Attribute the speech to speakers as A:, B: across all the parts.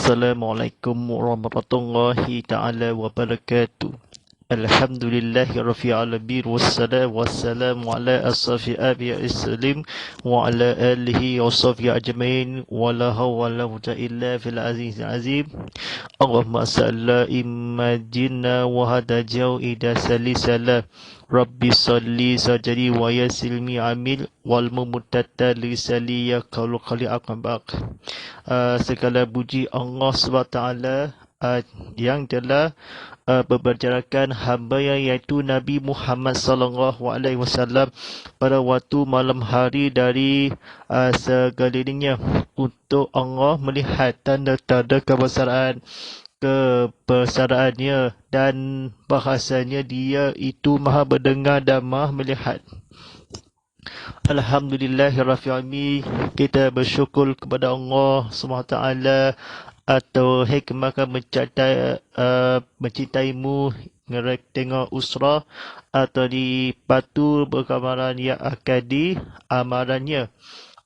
A: Assalamualaikum warahmatullahi ta'ala wabarakatuh. Alhamdulillahi rabbil alamin wassalamu ala asrafi anbiya'i salim wa ala alihi wa sahbihi ajmain wa la hawla wa la quwwata illa fil azizil azim. Allahumma salla imajina wa hada ida salisala Rabbi salli sajari wa yasilmi amil wal mumutata lisali ya qalu qali aqbaq. Segala puji Allah SWT yang telah berbicarakan hamba iaitu Nabi Muhammad sallallahu alaihi wasallam pada waktu malam hari dari sekelilingnya untuk Allah melihat tanda-tanda kebesaraannya dan bahasanya dia itu maha mendengar dan maha melihat. Alhamdulillahirrahmanirrahim. Kita bersyukur kepada Allah SWT atau hikmah mencintaimu tengok usrah atau di patu berkamaran yang akadi amarannya.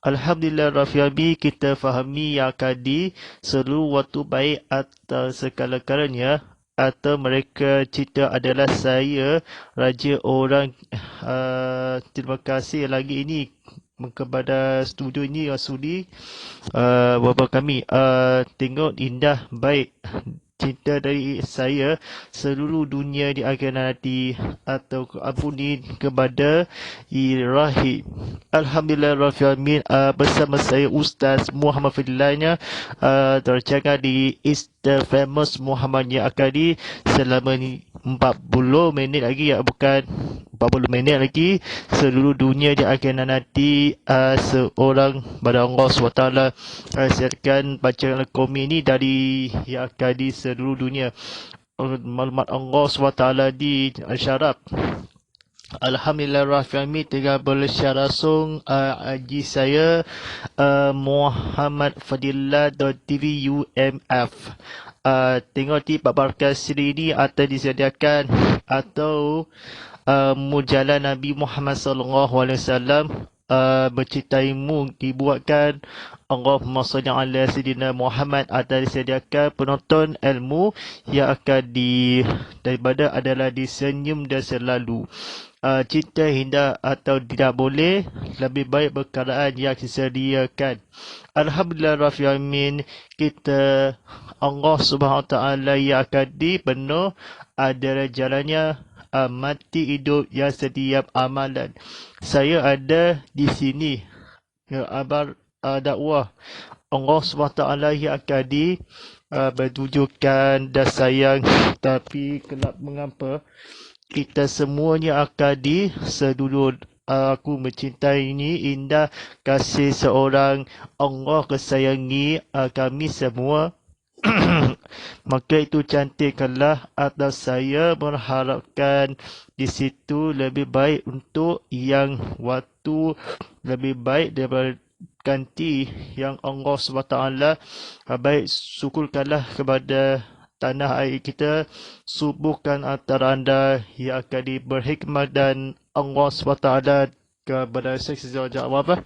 A: Alhamdulillahirrahmanirrahim. Kita fahami yang akadi seluruh waktu baik atau segala-galanya atau mereka cerita adalah saya raja orang. Terima kasih lagi ini kepada studio ini sudi bapa kami tengok indah baik cinta dari saya seluruh dunia di akhir nanti atau ampuni kepada Ilahi. Alhamdulillahirrahmanirrahim. Bersama saya Ustaz Muhammad Fadilahnya terjaga di the famous Muhammadiyah Akadi selama 40 minit lagi, bukan 40 minit lagi seluruh dunia di akhir nanti seorang pada Allah SWT siarkan bacaan komik ini dari yang Akadi seluruh dunia. Maklumat Allah SWT di Al-Syarab. Alhamdulillahirrahmanirrahim. Tinggal bersyar langsung IG saya Muhammad Fadilah.tv UMF. Tengok di babarkan siri ini atau disediakan atau mujallah Nabi Muhammad SAW mencintaimu dibuatkan Allahumma salli ala sayyidina Muhammad atau disediakan penonton ilmu yang akan daripada adalah disenyum dan selalu. Cinta indah atau tidak boleh, lebih baik berkenaan yang disediakan. Alhamdulillahirrahmanirrahim. Kita Allah SWT yang akan penuh adalah jalannya mati hidup yang setiap amalan. Saya ada di sini dakwah Allah SWT yang akan bertujukan dan sayang, tapi kelak mengapa kita semuanya akan sedulur. Aku mencintai ini indah kasih seorang Allah kesayangi kami semua. Maka itu cantikkanlah atas saya mengharapkan di situ lebih baik untuk yang waktu lebih baik daripada ganti yang Allah SWT. Baik, syukurkanlah kepada tanah air kita, subuhkan antara anda yang akan berhikmah dan Allah SWT kepada seksama jawab.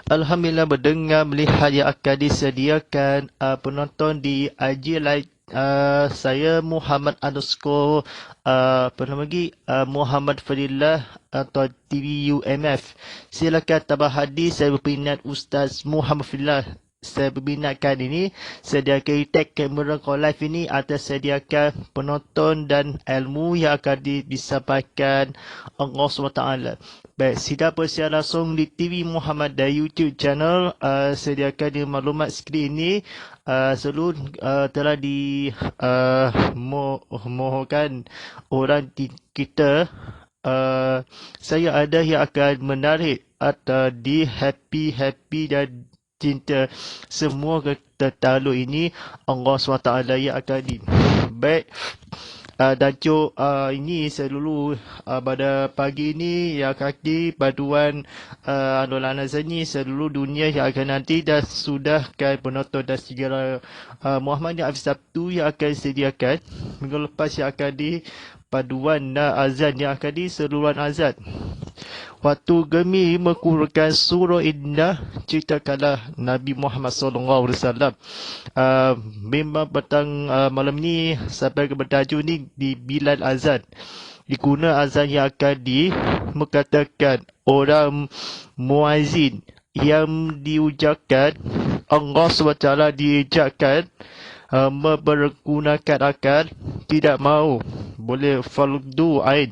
A: Alhamdulillah mendengar melihat yang akan disediakan penonton di IG Live saya Muhammad _ Muhammad Fadilah atau TV UMF. Silakan tambah hadis. Saya berminat Ustaz Muhammad Fadilah. Saya berminatkan ini sediakan tag kamera call live ini atau sediakan penonton dan ilmu yang akan disampaikan Allah SWT. Baik, sidang persiaran langsung di TV Muhammad dan YouTube channel. Sediakan di maklumat skrin ini seluruh telah dimohonkan orang kita. Saya ada yang akan menarik atau di happy dan cinta semua tertaluk ini Allah SWT yang akan baik. Dancuk ini seluruh pada pagi ini yang kaki paduan Anwar Nazani seluruh dunia yang akan nanti dah sudahkan penonton dan segala Muhammadiyah Hafiz Sabtu yang akan disediakan minggu lepas yang akan di paduan dan azan yang akan di seluruhan azan. Waktu kami mengukurkan surah Indah, ceritakanlah Nabi Muhammad SAW. Memang petang malam ni sampai ke bertajuk ni di Bilal Azan. Diguna azan yang akan mengatakan orang muazzin yang diucapkan Allah SWT diucapkan mempergunakan akal, tidak mahu, boleh fardu ain.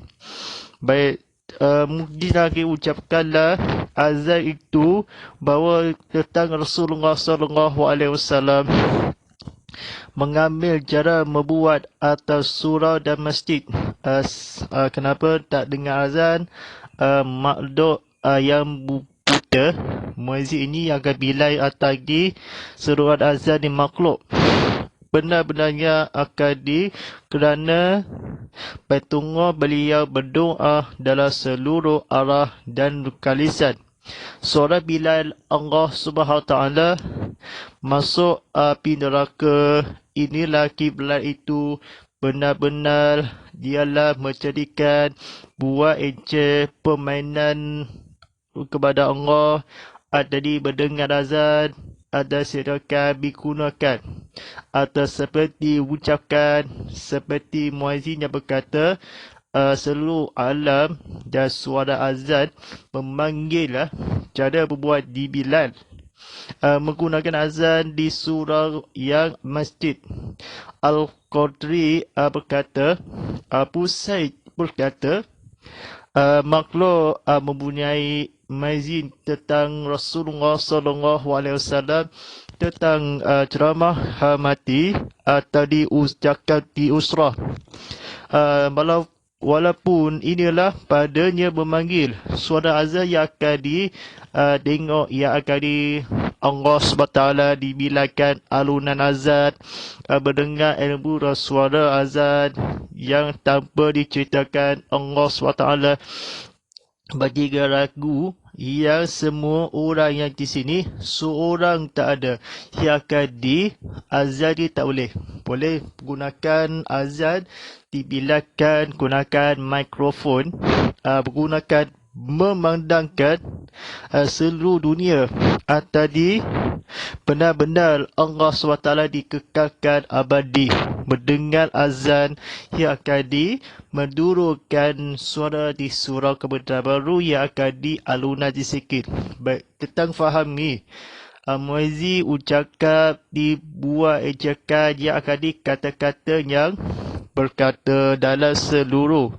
A: Baik, mungkin lagi ucapkanlah azan itu bahawa tentang Rasulullah SAW mengambil cara membuat atas surau dan masjid. Kenapa tak dengar azan? Makhluk yang buta, muezzin ini yang akan bilai atagi seruan azan di makhluk. Benar-benarnya akan kerana petunggu beliau berdoa dalam seluruh arah dan kalisan. Suara Bilal Allah SWT masuk api neraka. Inilah kiblat itu, benar-benar dialah menjadikan buat encik permainan kepada Allah. Ada mendengar azan, ada silakan digunakan, atau seperti ucapkan seperti muazzin yang berkata seluruh alam dan suara azan memanggil cara berbuat di Bilal. Menggunakan azan di surau yang masjid. Al-Qadri berkata, Abu Said berkata, makhluk mempunyai muazzin tentang Rasulullah SAW, tentang ceramah mati atau diucapkan di usrah. Walaupun inilah padanya memanggil suara azan yang akan tengok, yang akan Allah SWT dibilangkan alunan azan, mendengar ilmu suara azan yang tanpa diceritakan Allah SWT. Bagi ragu yang semua orang yang di sini, seorang tak ada yang akan azan tak boleh. Boleh gunakan azan, dibilangkan gunakan mikrofon, gunakan memandangkan seluruh dunia tadi benar-benar Allah SWT dikekalkan abadi. Mendengar azan yang akan mendurungkan suara di surau kebenaran baru yang akan alunan sikit. Baik, tentang faham ni, muezzin ucapkan dibuat ejakan yang akan kata-kata yang berkata dalam seluruh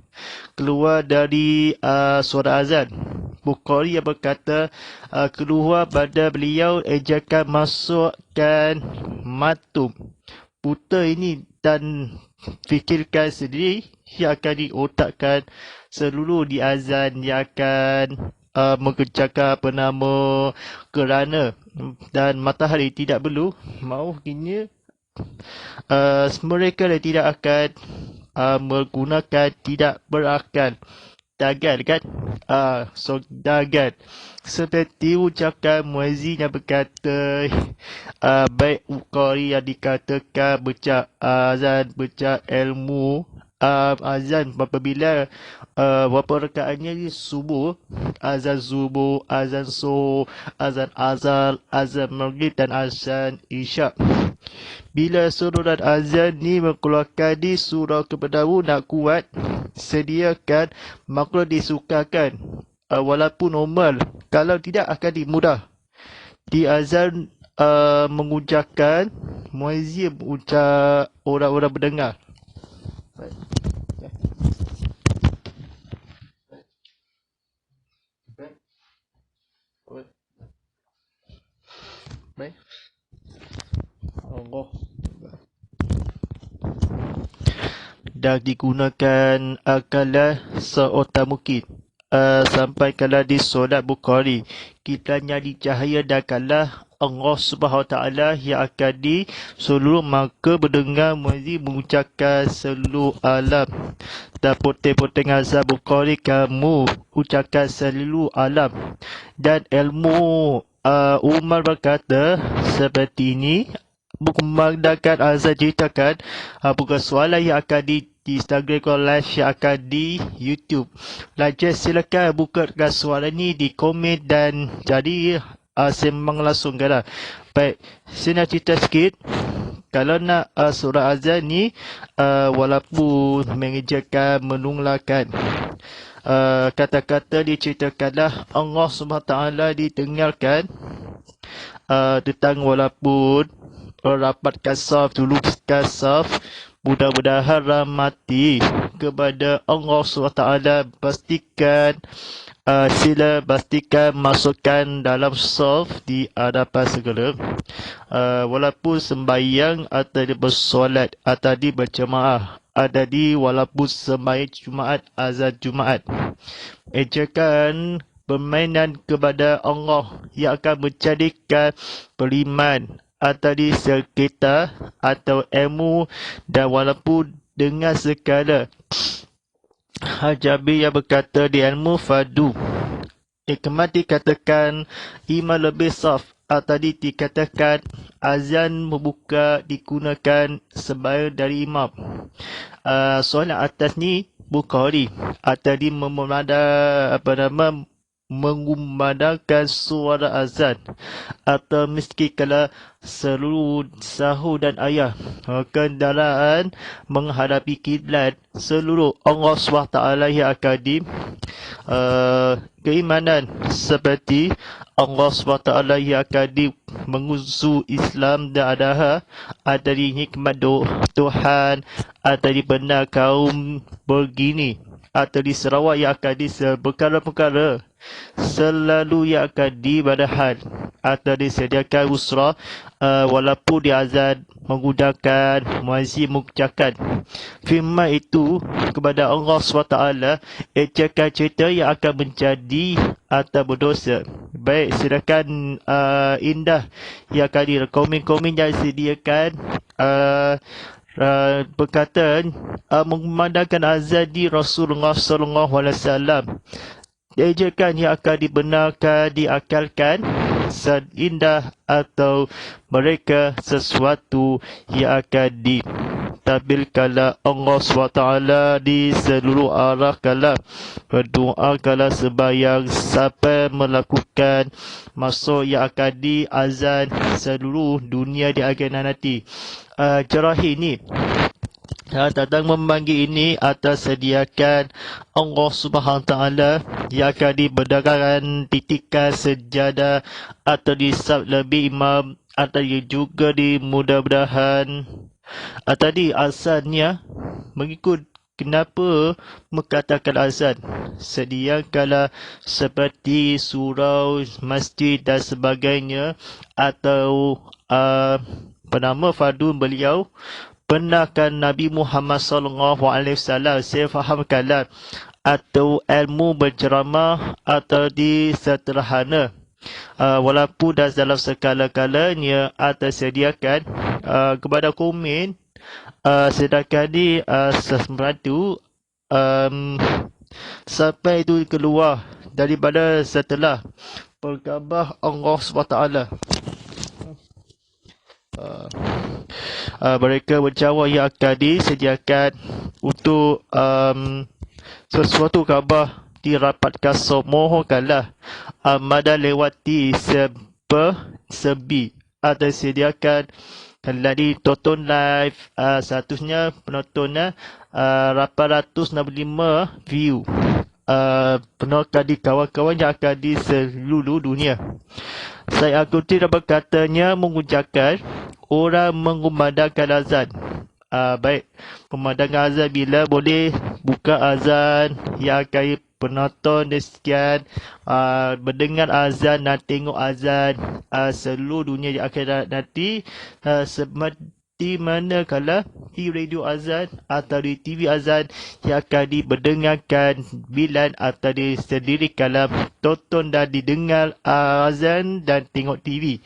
A: keluar dari suara azan. Bukhari yang berkata keluar pada beliau ejakan masukkan matum. Buta ini dan fikirkan sendiri yang akan diotakkan seluruh di azan yang akan mengerjakan kerana dan matahari tidak perlu mahu kini mereka tidak akan menggunakan tidak berakal. Dagan kan? So dagan. Seperti ucapkan muezzin yang berkata baik Bukhari yang dikatakan becak azan, becak ilmu azan apabila berapa rakaatnya subuh, azan subuh, azan subuh, azan azal, azan maghrib dan azan isyak. Bila suruh azan ni mengeluarkan di surau kebenaran nak kuat, sediakan makhluk disukakan walaupun normal. Kalau tidak akan dimudah. Di azan mengucapkan muezzin ucap orang-orang berdengar. Baik. Baik. Allah. Dan digunakan akalah seotak mungkin. Sampai kala di solat Bukhari, kita nyari cahaya dan kalah Allah SWT yang akan seluruh maka berdengar muezzin mengucapkan seluruh alam. Dan poteng-poteng azan Bukhari kamu ucapkan seluruh alam. Dan ilmu Umar berkata seperti ini, memandangkan azan ceritakan bukan soalan yang akan di Instagram kalau live share akan di YouTube. Lanjut silakan bukakan suara ni di komen dan jadi sembang langsung kan. Baik, saya nak cerita sikit. Kalau nak surah azan ni walaupun mengejarkan, menunglakan kata-kata diceritakanlah Allah SWT didengarkan tentang walaupun rapatkan saf, tulupkan saf, mudah-mudahan rahmati kepada Allah SWT, pastikan sila pastikan masukkan dalam saf di hadapan segala walaupun sembahyang atau bersolat atau di berjemaah ada di walaupun sembahyang Jumaat, azan Jumaat, ejakan permainan kepada Allah yang akan menjadikan beriman atau di sekitar atau ilmu dan walaupun dengan segala Jabir yang berkata di ilmu fadu hikmat dikatakan iman lebih saf atau dikatakan azan membuka digunakan sebagai dari imam. Soalan atas ni Bukhari atau di mengumandangkan suara azan atau meski kala seluruh sahur dan ayah kendaraan menghadapi kiblat seluruh Allah SWT yang akan keimanan seperti Allah SWT yang akan menguzu Islam dan ada di hikmat Tuhan atau di benar kaum begini atau di Sarawak yang akan perkara-perkara selalu yang akan dibadahan atau disediakan usrah walaupun di azan menggunakan muazzin mengucapkan firman itu kepada Allah SWT ejakan cerita yang akan menjadi atau berdosa. Baik, silakan Indah yang akan komen-komen yang disediakan berkata mengumandangkan azan di Rasulullah SAW. Ejakan yang akan dibenarkan, diakalkan seindah atau mereka sesuatu yang akan ditampilkanlah Allah SWT di seluruh arah kala berdoa kala sembahyang sampai melakukan masuk yang akan di azan seluruh dunia di akhir nanti. Jerahi ni datang memanggil ini atas sediakan Allah SWT yang akan diberdagangkan titikan sejadah atau disab lebih imam atau juga di mudah-mudahan tadi azannya mengikut kenapa mengatakan azan sediakanlah seperti surau, masjid dan sebagainya atau penama fardun beliau benarkan Nabi Muhammad SAW saya fahamkanlah atau ilmu berceramah atau di sederhana walaupun dalam sekala-kalanya atau sediakan kepada komen sedangkan di sesuatu sampai itu keluar daripada setelah perkabah Allah SWT. Mereka berjawab yang akan disediakan untuk sesuatu khabar dirapatkan semohokanlah amadan lewati sebi atau sediakan kalau ditonton live statusnya penontonnya 865 view penonton di kawan-kawan yang akan di seluruh dunia. Saya akuti dan berkatanya mengucapkan orang mengumandangkan azan. Baik, pemandangan azan bila boleh buka azan yang akan penonton dan sekian mendengar azan dan tengok azan seluruh dunia yang akan nanti seperti mana kalau di radio azan atau di TV azan yang akan diberdengarkan bilan atau disendirikan tonton dan didengar azan dan tengok TV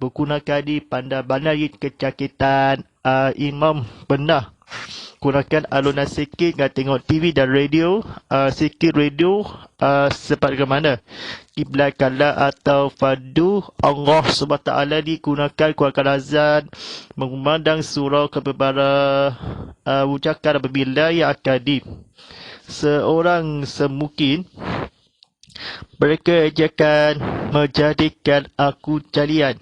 A: bergunakan di pandai bandar kecakitan imam benar Kurangkan alunan sikit, kan tengok TV dan radio. Sikit radio sepat ke mana? Kiblat kala atau fadu Allah SWT digunakan kurangkan azan, mengumandang surau kepada ucapan apabila ya akadi. Seorang semungkin mereka akan menjadikan aku calian.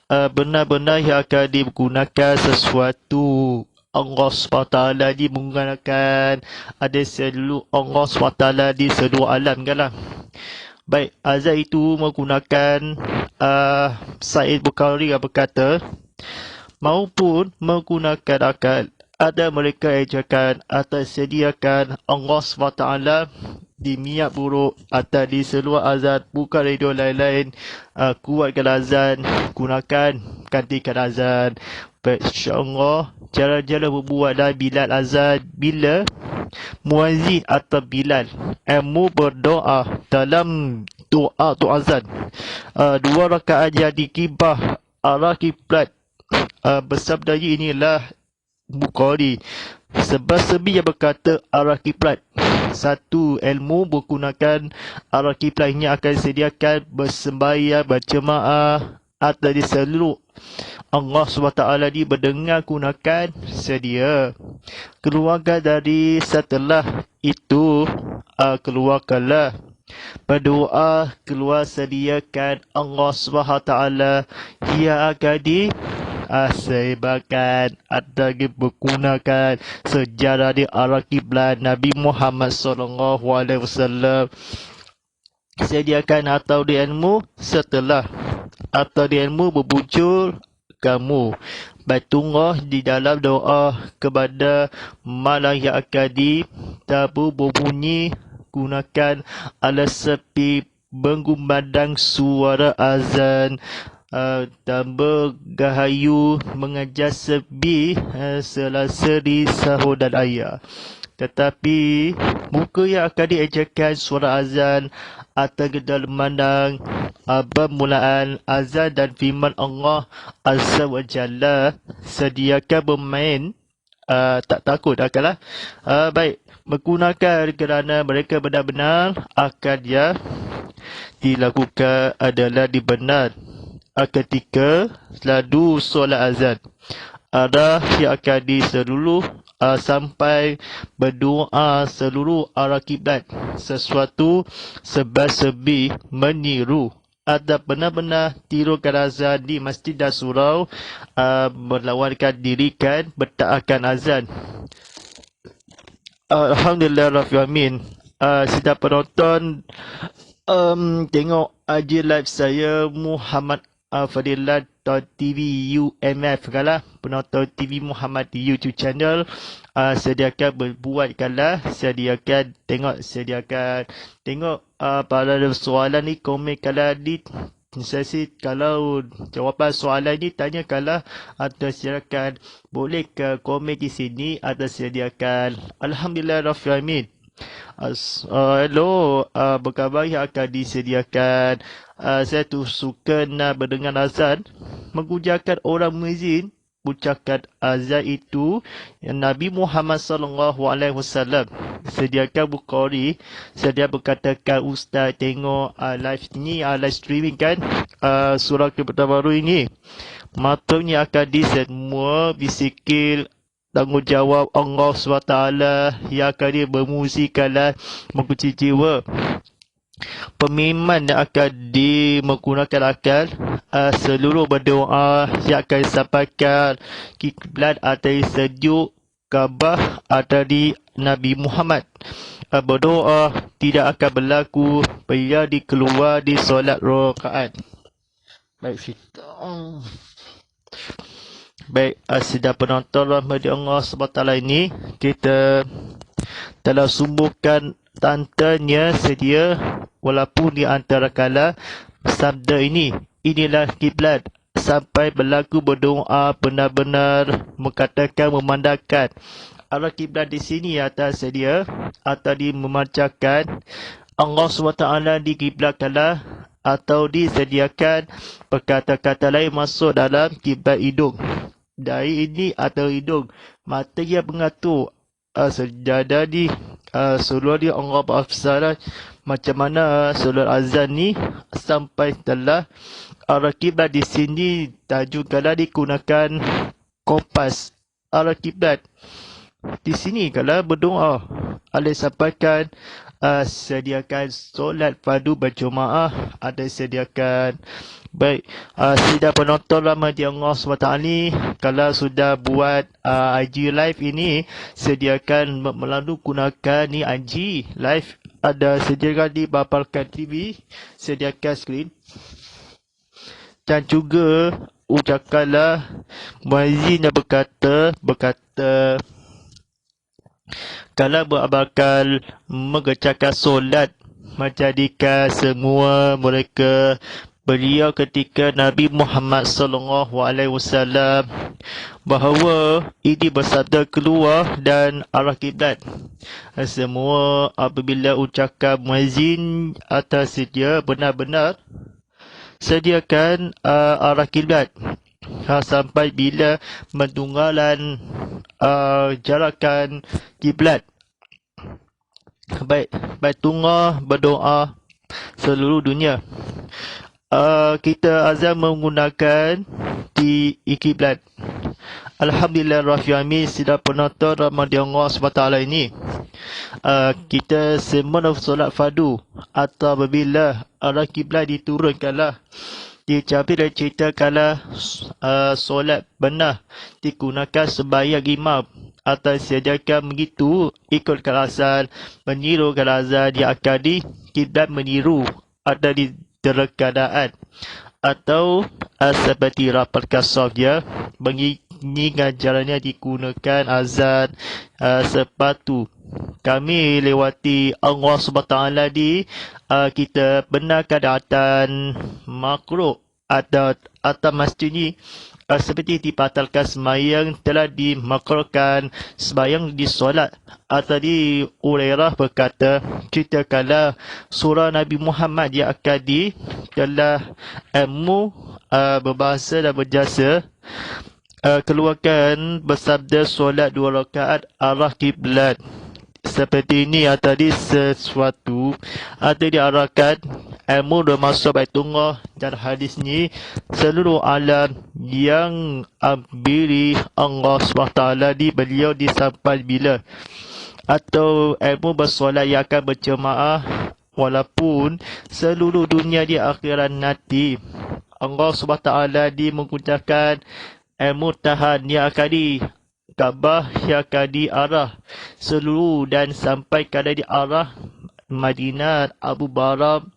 A: Benar-benar yang akan digunakan sesuatu Allah SWT di menggunakan ada seluruh Allah SWT di seluruh alam kan lah. Baik, azan itu menggunakan Said Bukhari yang berkata maupun menggunakan akal. Ada mereka yang cakap atau sediakan Allah SWT di minyak buruk atau di seluruh azan, bukan radio lain-lain. Kuatkan azan, gunakan gantikan azan. Baik, insyaAllah cara-cara berbuatlah Bilal azan bila muazzin atau Bilal ilmu berdoa dalam doa tu azan. 2 rakaat yang dikibah arah kiblat. Bersabda inilah Bukhari sebab-sebi yang berkata arah kiblat. 1. Ilmu menggunakan arah kiblat ini akan disediakan bersembahyang berjemaah atau di seluruh Allah SWT berdengar gunakan sedia. Keluarga dari setelah itu keluarkanlah berdoa keluar sediakan Allah SWT ia akan disebarkan atau digunakan sejarah di arah kiblat Nabi Muhammad SAW. Sediakan atau di ilmu setelah atau di ilmu berbujur kamu bertungah di dalam doa kepada malam yang akan ditabu berbunyi gunakan alat sepi mengumandang suara azan dan bergahayu mengajar sebi selasa di sahur dan ayah. Tetapi muka yang akan diejakan suara azan atau dalam memandang permulaan azan dan firman Allah Azza wa Jalla sediakan bermain tak takut akalah. Baik, menggunakan kerana mereka benar-benar akan dia dilakukan adalah dibenar ketika ladu solat azan. Arah yang akan di seluruh sampai berdoa seluruh arah kiblat. Sesuatu sebab-sebi meniru ada benar-benar tirukan azan di masjid dan surau, melawankan dirikan bertaatkan azan. Alhamdulillah Rabbil Alamin. Sedang penonton tengok IG live saya Muhammad Fadilat TV UMF kalah penonton TV Muhammad di YouTube channel. Sediakan berbuatkanlah, sediakan tengok pada soalan ni komen kalau di sesi kalau jawapan soalan ni tanyakanlah atau silakan boleh ke komen di sini atau sediakan. Alhamdulillah Rabbil Alamin. Hello, berkhabar yang akan disediakan. Saya tu suka nak berdengar azan, mengujarkan orang muezzin ucapkan azan itu yang Nabi Muhammad SAW sediakan Bukhari. Saya berkatakan Ustaz tengok live ni, live streaming kan, surah Kebaru ini matanya akan disemua bisikil tanggungjawab Allah SWT yang akan dia bermusikkanlah mengunci jiwa. Pemimpin yang akan menggunakan akal, seluruh berdoa yang akan disampaikan kiblat atau sejuk Kaabah atau di Nabi Muhammad. Berdoa tidak akan berlaku bila dikeluar di solat rakaat. Baik, sedang penonton rahmati Allah SWT ini, kita telah sumbuhkan tantanya sedia walaupun di antara kala sabda ini, inilah kiblat, sampai berlaku berdoa benar-benar mengatakan memandangkan arah kiblat di sini atas sedia atau memancarkan Allah SWT di kiblat kala atau disediakan perkata-kata lain masuk dalam kiblat hidung. dahi ini atau hidung. Mata dia mengatur sejadah di seluruh dia Allah berafsaran macam mana seluruh azan ni sampai telah arah kiblat di sini tajukanlah digunakan kompas arah kiblat. Di sini kalau berdoa ada sampaikan sediakan solat fardu berjemaah, ada sediakan baik sidang penonton rahmati Allah SWT ni kalau sudah buat IG live ini sediakan melalui gunakan ni IG live ada sediakan di Bapalkan TV, sediakan skrin dan juga ucapkanlah muazzin yang berkata kalau bakal mengerjakan solat menjadikan semua mereka beliau ketika Nabi Muhammad SAW bahawa ini bersabda keluar dan arah kiblat. Semua apabila ucapkan muazzin atas sedia benar-benar sediakan arah kiblat sampai bila menunggalan jarakan kiblat. Baik tunggu berdoa seluruh dunia. Kita azam menggunakan di kiblat. Alhamdulillah Rabbil Alamin, sidang penonton rahmati Allah SWT ini. Kita semua solat fardu atau apabila arah kiblat diturunkanlah dicapai dan ceritakanlah solat benar digunakan sembahyang imam atau sediakan begitu ikutkan azan menirukan azan yang akan di kiblat meniru ada di dalam keadaan atau seperti rapatkan soft dia mengingat jalannya digunakan azan sepatu. Kami lewati Allah SWT di kita benar keadaan makhluk atau masjid ni seperti dibatalkan sembahyang telah dimakruhkan sembahyang di solat atau di Hurairah berkata ceritakanlah surah Nabi Muhammad yang akan di telah ilmu berbahasa dan berjasa keluarkan bersabda solat 2 rakaat arah kiblat. Seperti ini tadi sesuatu ada diarahkan ilmu dan masuk Baitullah dan hadis ni seluruh alam yang ambiri Allah SWT di beliau disampai bila atau ilmu bersolat yang akan berjemaah walaupun seluruh dunia di akhirat nanti Allah SWT di menggunakan ilmu tahan yang akan di Kaabah yang akan diarah seluruh dan sampai kada diarah Madinah Abu Baram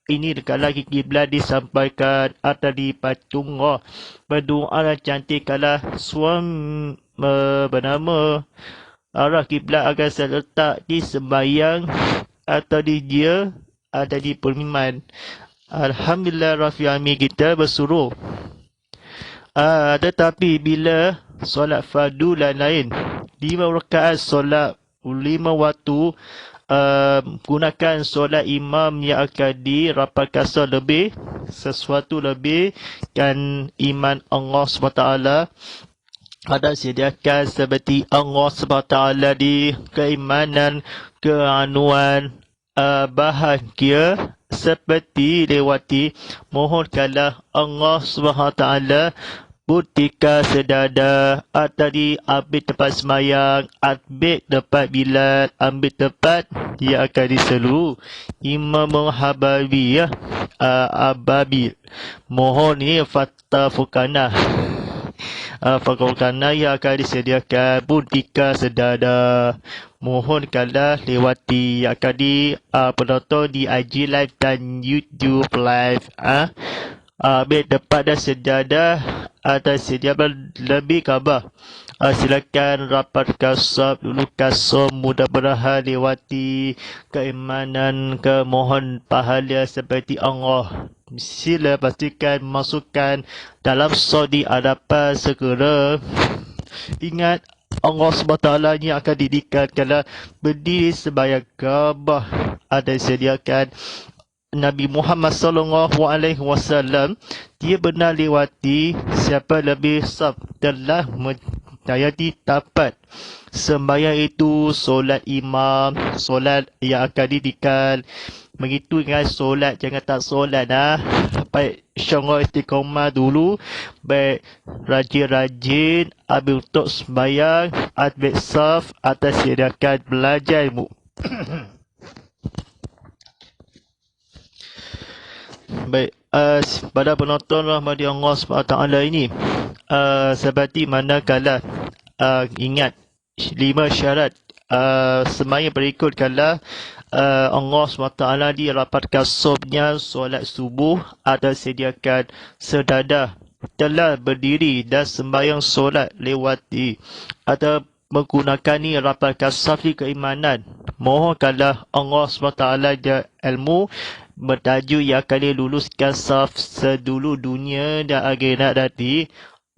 A: ini dekat lagi kiblat disampaikan atau di Patungah berdoa dan cantik kalah suam bernama arah kiblat agar serletak di sembahyang atau di dia ada di permiman. Alhamdulillah Rabbil Alamin kita bersuruh. Tetapi bila solat fardu lain-lain 5 rakaat solat 5 waktu gunakan solat imam yang akan dirapatkan lebih sesuatu lebih kan iman Allah SWT ada sediakan seperti Allah SWT di keimanan keanuan bahagia seperti lewati mohonkanlah Allah SWT Butika sedada tadi ambil tempat semayang, ambil tempat bilal, ambil tempat dia akan diseluruh. Imam Hababi Ababi. Mohon ni Fatah Fukana. Fakana yang akan disediakan butika sedada. Mohonkanlah lewati yang akan penonton di IG Live dan YouTube Live. Ambil tempat dan sejadah atau sediakan lebih khabar. Silakan rapatkan sab dulu kasum mudah-mudahan lewati keimanan kemohon pahala seperti Allah. Sila pastikan masukkan dalam sodi hadapan segera. Ingat Allah SWT ni akan didikan kalau berdiri sembahyang Kaabah ada sediakan Nabi Muhammad sallallahu alaihi wasallam dia benar lewati siapa lebih saf telah menjadi tapat sembahyang itu solat imam, solat yang akan didikal. Begitu dengan solat, jangan tak solat baik syarah istiqamah dulu, baik rajin-rajin ambil untuk sembahyang, ambil saf atas sediakan belajar ilmu. Baik, pada penonton rahmati Allah SWT ini, seperti manakala ingat 5 syarat sembahyang berikutkanlah Allah SWT dirapatkan sobnya solat subuh atau sediakan sedadah telah berdiri dan sembahyang solat lewati atau menggunakan ni rapatkan safi keimanan. Mohonkanlah Allah SWT dia ilmu bertajuk yang akan luluskan saf sedulu dunia dan akhirat nanti.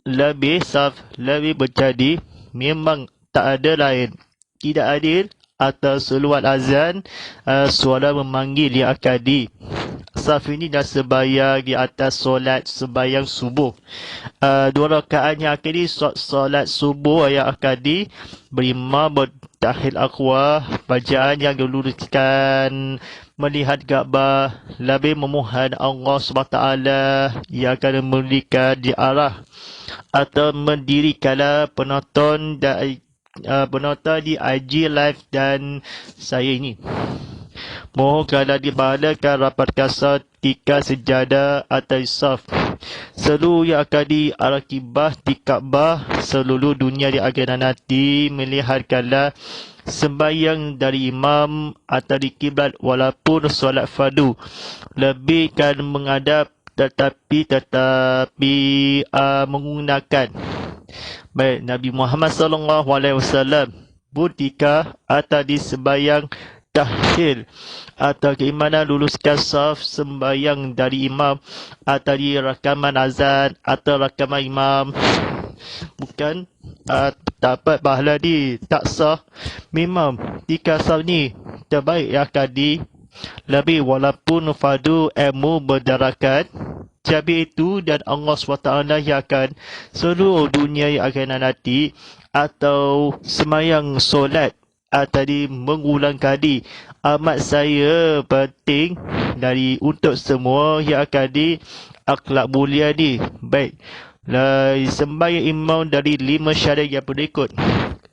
A: Lebih saf, lebih berjadi, memang tak ada lain. Tidak adil atau seluat azan, suara memanggil yang akadi. Saf ini dah sembahyang di atas solat sembahyang subuh. 2 rakaat yang akadi solat subuh yang akadi berimam bertahil akhwah, bacaan yang diluruskan melihat Kaabah, lebih memohon Allah SWT yang akan memberikan di arah atau mendirikanlah penonton dan penonton di IG Live dan saya ini. Mohonkanlah dibahalakan rapat kasar tika sejadah atau saf. Seluruh yang akan diarakibah di Kaabah seluruh dunia di akhirat nanti melihatkanlah sembahyang dari imam atau di kiblat walaupun solat fardu. Lebihkan menghadap tetapi menggunakan baik Nabi Muhammad sallallahu alaihi wasallam butika atau di sembahyang tahil atau keimanan luluskan saf sembahyang dari imam atau di rakaman azan atau rakaman imam bukan dapat pahala di tak sah. Memang tika saf ni terbaik yang kadi lebih walaupun fardu ilmu berdarakat. Cabai itu dan Allah SWT yang akan seluruh dunia yang akan nanti atau semayang solat tadi mengulang kali amat saya penting dari untuk semua yang akan di akhlak mulia ni. Baik, sembahyang imam dari 5 syarat yang berikut.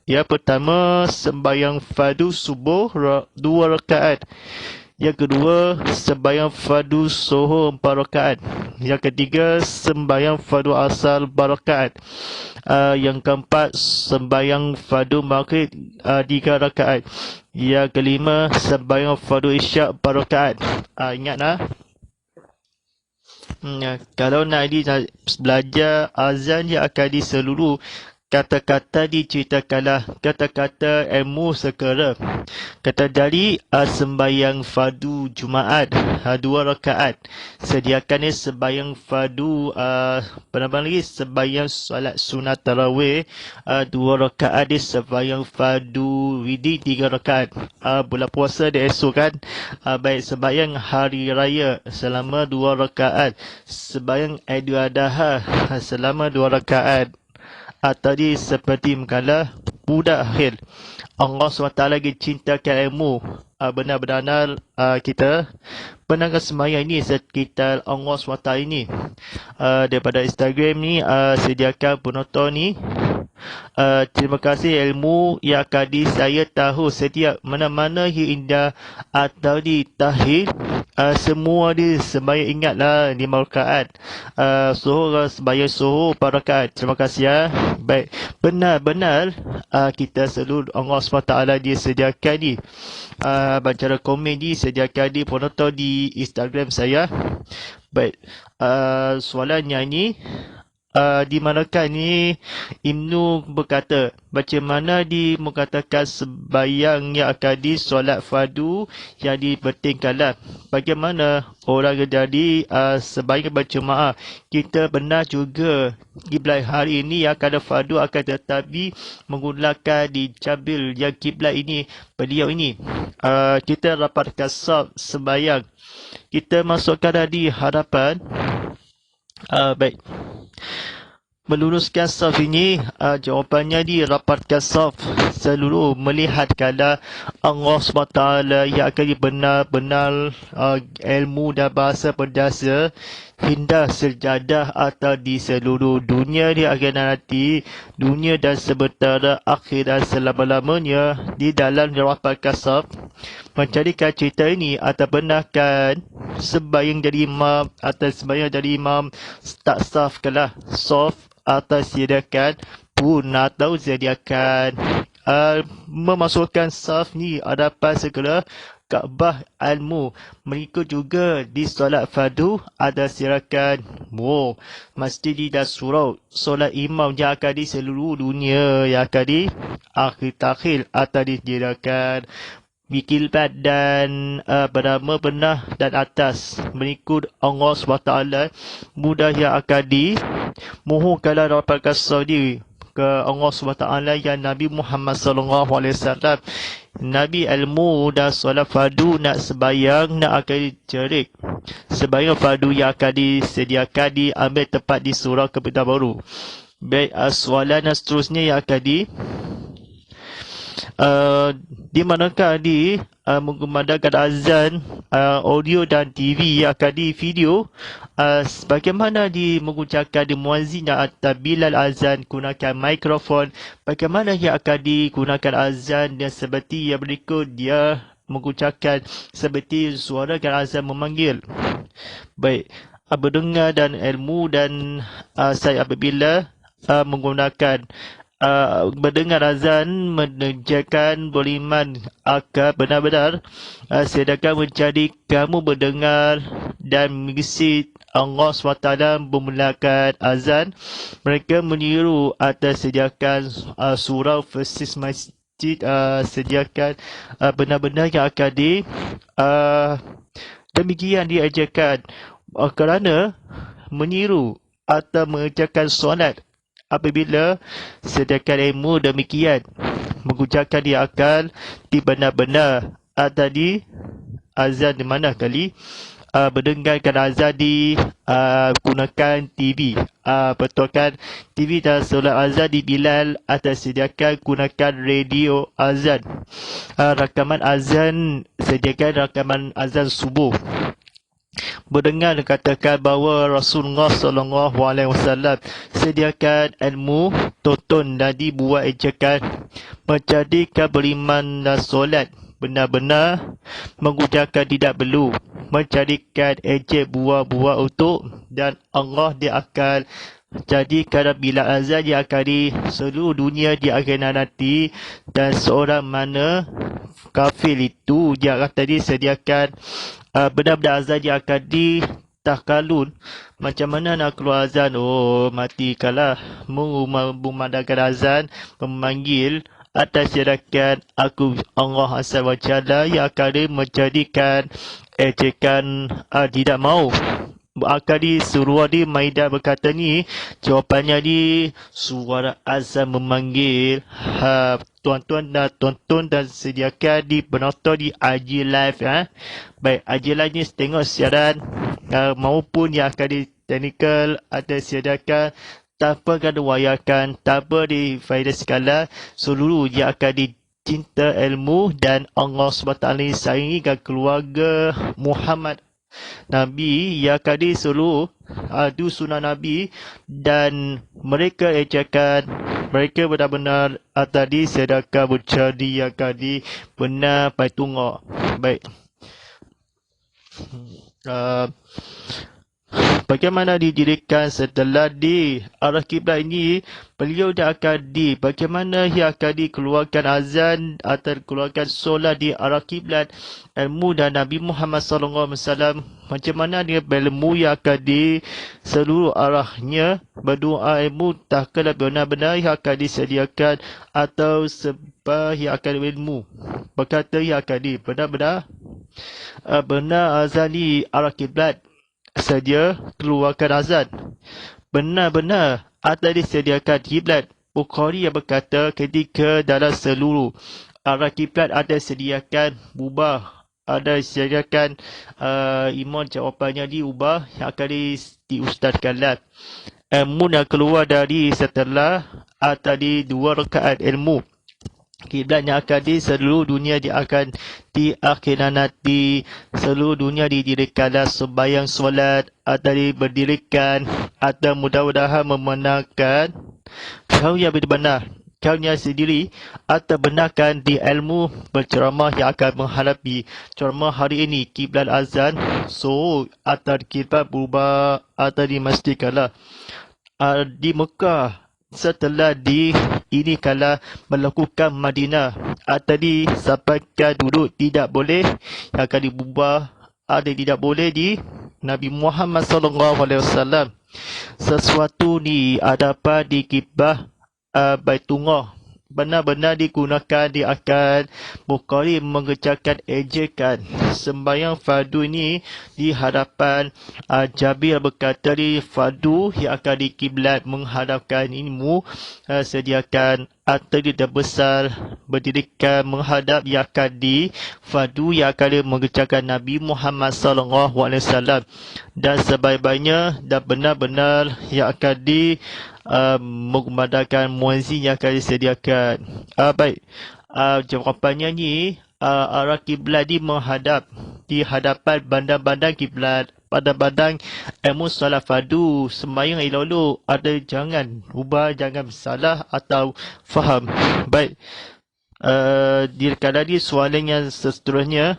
A: Yang pertama, sembahyang fardu subuh 2 rakaat. Yang kedua, sembahyang fardu zuhur 4 rakaat. Yang ketiga, sembahyang fardu asar 4 rakaat. Yang keempat, sembahyang fardu maghrib 3 rakaat. Yang kelima, sembahyang fardu isyak 4 rakaat. Ingatlah. Kalau nak belajar azan yang akan di seluruh kata-kata diceritakanlah kata-kata ilmu sekera. Kata dari sembahyang fardu Jumaat 2 rakaat. Sediakan sembahyang fardu lagi sembahyang solat sunat tarawih 2 rakaat di sembahyang fardu widi 3 rakaat. Bulan puasa dia esok kan. Baik sembahyang hari raya selama 2 rakaat. Sembahyang Aidil Adha selama 2 rakaat. Tadi seperti mengkalah budak akhir. Allah SWT lagi cintakan ilmu. Benar-benar kita penangkan sembahyang ini sekitar Allah SWT ini. Daripada Instagram ni sediakan penonton ni. Terima kasih ilmu yang kadi saya tahu setiap mana-mana yang indah atau di tahir. Semua di sembahyang ingatlah 5 rakaat. Zuhur sembahyang zuhur 4 rakaat. Terima kasih Baik, benar-benar kita seluruh Allah SWT dia sediakan ni. Bacara komen ni sediakan di penonton di Instagram saya. Baik, soalannya ni di manakah ni Ibnu berkata macam mana mengatakan sembahyang yang akadi solat fardu yang dipentingkanlah. Bagaimana orang jadi sembahyang berjemaah. Kita benar juga kiblat hari ini yang akan fardu akan tetapi menggunakan di Jabil yang kiblat ini beliau ini. Kita rapatkan saf sembahyang. Kita masukkan di hadapan. Baik. Meluruskan saf ini, jawapannya dirapatkan saf seluruh melihat keadaan Allah SWT yang akan benar-benar ilmu dan bahasa berdasar hindah sejadah atau di seluruh dunia di akhir nanti, dunia dan sementara akhir dan selama-lamanya di dalam rapatkan saf menjadikan cerita ini atau benarkan sembahyang jadi imam atau sembahyang jadi imam tak saf kalah saf atau sediakan pun atau sediakan memasukkan saf ni hadapan segala Kaabah ilmu. Mengikut juga di solat fardu ada sediakan masjid dan surau. Solat imam yang akan di seluruh dunia yang akan di akhir-akhir atau disediakan Bikilbat dan bernama benar dan atas mengikut Allah SWT mudah yang akan dimohonkanlah dapatkan saudi ke Allah SWT yang Nabi Muhammad SAW Nabi ilmu dan solat fardu nak sembahyang nak akan dicerik sembahyang fardu yang akan disediakan diambil tempat di surau kebenaran baru. Baik, soalan dan seterusnya yang akan di manakah mengumandangkan azan audio dan TV yang akan di video bagaimana mengucapkan di muazzin atau bilal azan gunakan mikrofon bagaimana yang akan digunakan azan dan seperti yang berikut dia mengucapkan seperti suara azan memanggil. Baik, berdengar dan ilmu dan saya apabila menggunakan mendengar azan menunjukkan beriman akan benar-benar sedangkan menjadi kamu mendengar dan mengisi Allah SWT memulakan azan mereka meniru atau sediakan surau versus masjid sediakan benar-benar yang akan demikian diajarkan kerana meniru atau mengerjakan solat apabila sediakan ilmu demikian mengucapkan dia akan benar-benar tadi azan di mana kali mendengarkan azan gunakan TV betulkan TV dan solat azan di Bilal atau sediakan gunakan radio azan rakaman azan sediakan rakaman azan subuh mendengar dikatakan bahawa Rasulullah SAW sediakan ilmu, tonton dan dibuat ejakan menjadikan beriman dan solat benar-benar mengucapkan tidak perlu menjadikan ejek buah-buah untuk dan Allah dia akan jadikan bila azan dia akan di seluruh dunia di akhir nanti dan seorang mana kafir itu dia akan tadi sediakan benar-benar azan dia akan takalun macam mana nak keluar azan mati kalah memandangkan azan memanggil atas sediakan aku Allah Azza wa Jalla yang akan menjadikan ejekan tidak mau Akadi surah di Maidah berkata ni jawapannya di suara azan memanggil tuan-tuan dan tonton dan sediakan di penonton di IG Live baik IG Live ni tengok siaran maupun yang akan di technical atau sediakan tanpa kena wayakan tanpa di faedah skala seluruh yang akan di cinta ilmu dan Allah SWT sayangi keluarga Muhammad Nabi yang akan seluruh adu sunnah Nabi dan mereka ejakan mereka benar-benar tadi sedekah bercadi yang akan benar paitungok. Baik. bagaimana didirikan setelah di arah kiblat ini, beliau dah akan bagaimana ia akan dikeluarkan azan atau keluarkan solat di arah kiblat, ilmu dan Nabi Muhammad SAW, macam mana dia ilmu yang akan di seluruh arahnya, berdoa ilmu tak kala benar-benar ia akan disediakan atau sebab ia akan ilmu berkata ia akan benar-benar benar azan di arah kiblat saja keluarkan azan. Benar-benar ada disediakan kiblat. Bukhari yang berkata ketika dalam seluruh arah kiblat ada sediakan ubah, ada disediakan imam jawapannya diubah yang akan diustadkanlah. Ilmu yang keluar dari setelah tadi 2 rakaat ilmu. Kiblat yang akan di seluruh dunia dia akan di akhirat nanti seluruh dunia didirikanlah sembahyang solat atau berdirikan atau mudah-mudahan memenangkan kau yang benar kaunya sendiri atau benarkan di ilmu berceramah yang akan menghadapi ceramah hari ini kiblat azan so atau kiblat berubah atau dimastikanlah di Mekah setelah ini kala melakukan Madinah tadi sampaikan duduk tidak boleh yang akan diubah ada tidak boleh di Nabi Muhammad SAW. Sesuatu ni ada apa di kiblah Baitullah benar-benar digunakan di akan Bukhari mengerjakan ejekan sembahyang fardu ini di hadapan Jabir berkata di fardu yang akan di kiblat menghadapkan ilmu sediakan atau tidak besar berdirikan menghadap yang akan di fardu yang akan mengerjakan Nabi Muhammad SAW dan sebaik-baiknya dan benar-benar yang akan di mengumandangkan muazzin yang akan disediakan. Baik, jawapannya ni arah kiblat di menghadap di hadapan bandang-bandang kiblat bandang-bandang ilmu solat fardu sembahyang elok-elok ada jangan ubah jangan salah atau faham. Baik, dikala di soalan yang seterusnya,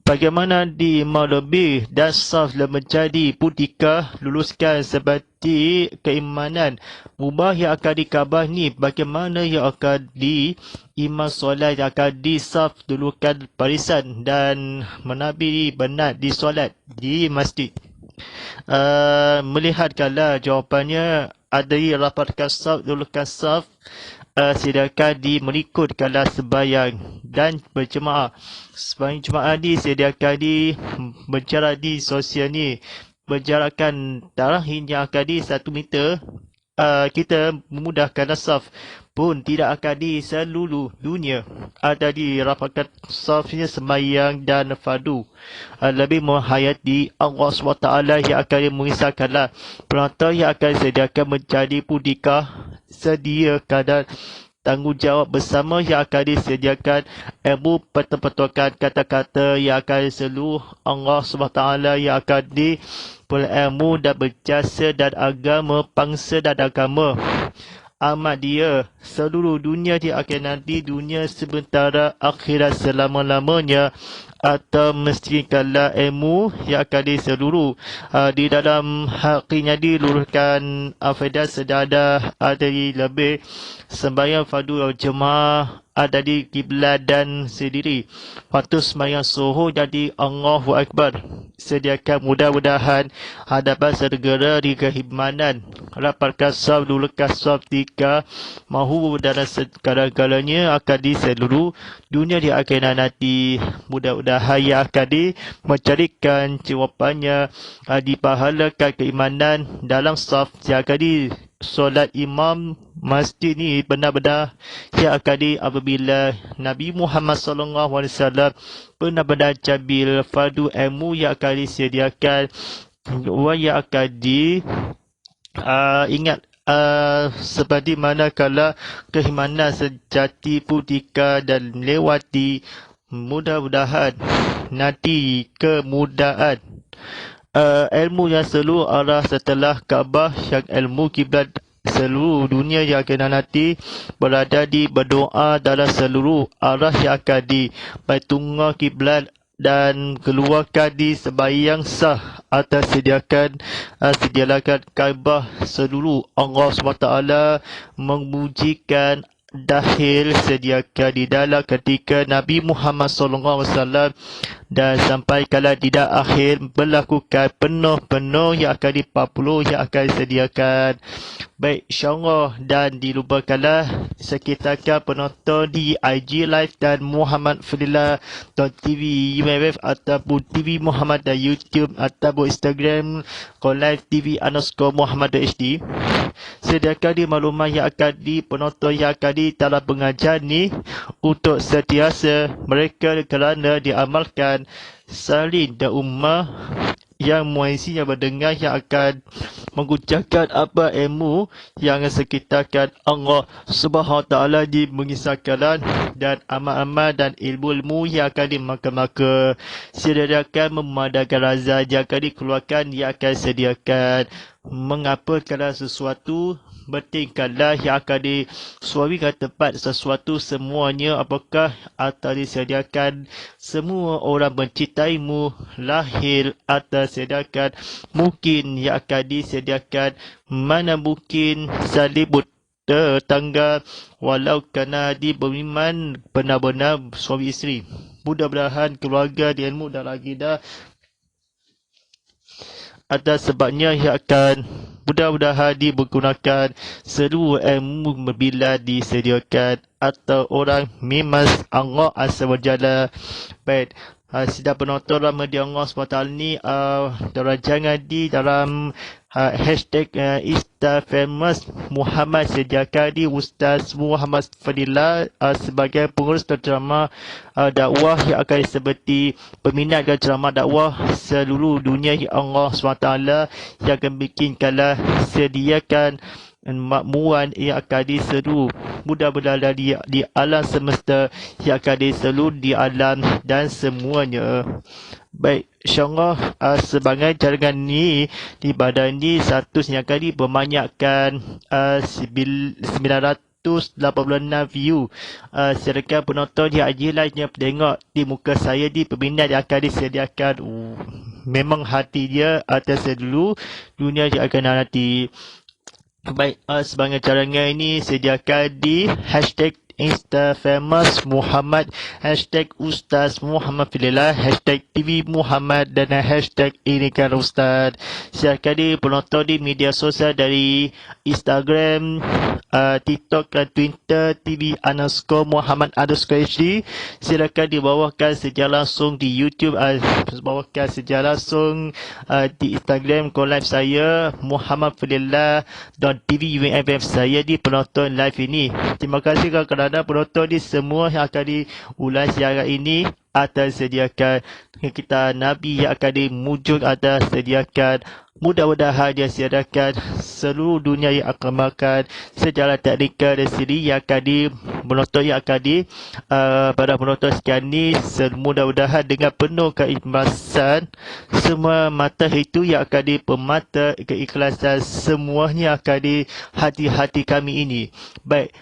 A: bagaimana di Maulabih dan saf menjadi putika luluskan seperti keimanan mubah yang akan dikabah ni bagaimana yang akan di imam solat yang akan di saf dulukan barisan dan menabi benar di solat di masjid. Melihatkanlah jawapannya ada rapatkan saf dulukan saf sediakan mengikutkanlah sembahyang dan berjemaah. Sembahyang jemaah disediakan berjarak di sosial ni berjarakkan darah yang akan di 1 meter. Kita memudahkan saf pun tidak akan di seluruh dunia ada dirapatkan safnya sembahyang dan fardu lebih menghayati Allah SWT yang akan mengisahkanlah penonton yang akan sediakan menjadi pudika sedia kadar tanggungjawab bersama yang akan disediakan ilmu pertempatan kata-kata yang akan seluruh Allah SWT yang akan berilmu dan berjasa dan agama bangsa dan agama Ahmadiyah seluruh dunia di akhir nanti dunia sementara akhirat selama-lamanya atau mestikanlah ilmu yang akan di seluruh di dalam hakinya diluruskan faedah sedadah ada lebih sembahyang fardu jemaah ada di kiblat dan sendiri waktu sembahyang subuh jadi Allahu Akbar sediakan mudah-mudahan hadapan segera di kehimanan rapatkan saf dulu kasaf tika mahu dalam segala-galanya akan di seluruh dunia di akhirat nanti mudah-mudahan yang akan di mencarikan jawapannya dipahalakan keimanan dalam saf yang akan di solat imam masjid ni benar-benar yang akan di apabila Nabi Muhammad SAW benar-benar jambil fardu ilmu yang akan disediakan yang akan di ingat seperti mana kala keimanan sejati putika dan lewati mudah-mudahan nanti kemudahan ilmu yang seluruh arah setelah Kaabah yang ilmu kiblat seluruh dunia yang akan nanti berada di berdoa dalam seluruh arah yang akan di Baitullah kiblat dan keluarkan di sembahyang sah atau sediakan Kaabah seluruh. Allah SWT memujikan dahil sediakan di dalam ketika Nabi Muhammad SAW dan sampai kala tidak akhir berlakukan penuh-penuh yang akan yang akan disediakan. Baik, insyaAllah, dan dilupakanlah sekitarkan penonton di IG Live dan muhammadfadillah.tv UMF ataupun TV Muhammad dan YouTube ataupun Instagram Live TV _Muhammad.hd. Sediakan di maklumat yang akan penonton yang akan dalam pengajian ni untuk sentiasa mereka kerana diamalkan salin dan ummah yang muaisi yang mendengar yang akan mengucapkan apa ilmu yang sekitarkan Allah Subhanahu Taala di mengisahkan dan amal-amal dan ilmu-ilmu yang akan dimaka-maka sediakan memadakan razak yang akan dikeluarkan yang akan sediakan mengapa kalau sesuatu bertingkatlah yang akan disuarakan tempat sesuatu semuanya apakah atau disediakan semua orang mencintaimu lahir atau disediakan mungkin yang akan disediakan mana mungkin salibut tetangga walau kerana di beriman benar-benar suami isteri. Mudah-mudahan keluarga di ilmu dan akidah ada sebabnya yang akan mudah-mudahan dipergunakan seluruh ilmu bila disediakan atau orang mimas Allah Azza wa Jalla. Baik, sidang penonton rahmat Allah SWT ni jangan di dalam hashtag Instafamous Muhammad sediakan di Ustaz Muhammad Fadillah sebagai pengurus ceramah dakwah yang akan seperti peminat dan ceramah dakwah seluruh dunia yang Allah SWT yang akan bikin kalah sediakan makmuran yang akan diseru mudah-mudahan di alam semesta yang akan diseru di alam dan semuanya. Baik, insyaAllah sebagai jaringan ni di badan ni satu yang kali bermanyakkan 986 view. Silakan penonton di IG Live yang tengok di muka saya di peminat yang akan disediakan. Memang hati dia atas dulu dunia yang akan nanti. Baik, sebagai jaringan ini sediakan di hashtag Instafamous Muhammad, hashtag Ustaz Muhammad Fadillah, hashtag TV Muhammad dan hashtag ini kan Ustaz. Silakan di penonton di media sosial dari Instagram, TikTok dan Twitter TV _Muhammad_HD. Silakan dibawakan secara langsung di YouTube, bawakan secara langsung di Instagram live saya Muhammad Fadillah .tv UMF saya di penonton live ini. Terima kasih kerana penonton di semua yang akan diulas siaran ini atas sediakan kita Nabi yang akan dimujud atas sediakan mudah-mudahan dia sediakan seluruh dunia yang akan makan secara teknikal dan siri yang akan penonton yang akan pada penonton sekian ni mudah-mudahan dengan penuh keikhlasan semua mata itu yang akan pemata keikhlasan semuanya akan di hati-hati kami ini. Baik,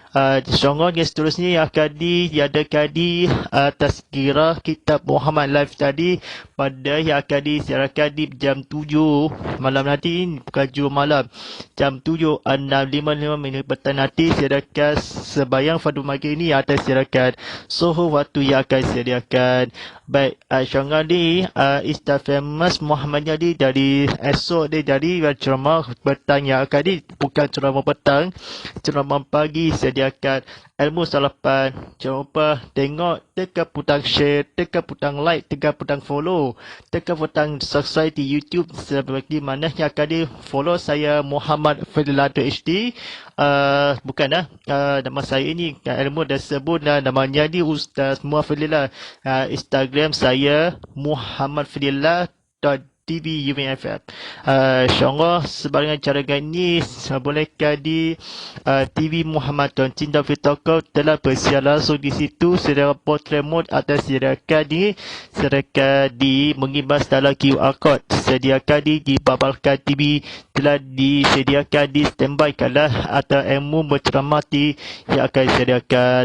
A: insyaAllah yang seterusnya yang akan diadakan di tazkirah kitab Muhammad Live tadi pada yang akan disiarkan di jam 7 malam nanti, bukan 7 malam, jam 7:55 petang nanti siarkan sebayang fardu maghrib ini akan siarkan suhu waktu yang akan sediakan. Baik, insyaAllah di Instafamous Muhammad jadi dari esok dia jadi ceramah petang yang akan bukan ceramah petang, ceramah pagi sediakan ilmu salapan. Jangan lupa tengok, tekan butang share, tekan butang like, tekan butang follow, tekan butang subscribe di YouTube seperti mana yang akan di follow saya Muhammad Fadillah.hd. Bukan nama saya ini ilmu dah sebut namanya di Ustaz Muhammad Fadillah. Instagram saya Muhammad Fadillah TV UMFM. InsyaAllah sebarangan cara ini bolehkah di TV Muhammad Tuan Cinta Fitokau telah bersiar langsung di situ secara portrait mode atas sediakan di mengimbas dalam QR code sediakan di Babalkan TV telah disediakan di standby kalah atau ilmu berceramah yang akan disediakan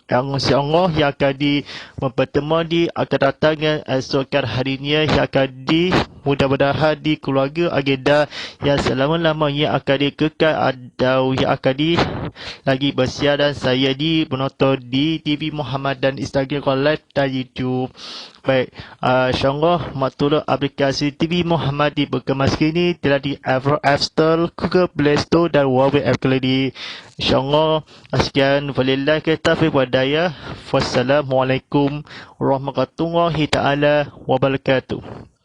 A: yang insyaAllah yang akan mempertemuan akan datang esokan harinya yang akan mudah-mudahan di keluarga agenda yang selama-lamanya akan dikekal atau yang akan lagi bersiaran saya menonton di TV Muhammad dan Instagram Live dan YouTube. Baik, insyaAllah maktuluk aplikasi TV Muhammad berkemas kini telah di App Store, Google Play Store dan Huawei App Gallery. InsyaAllah, sekian walillahi taufiq wal hidayah. Wassalamualaikum warahmatullahi taala wabarakatuh.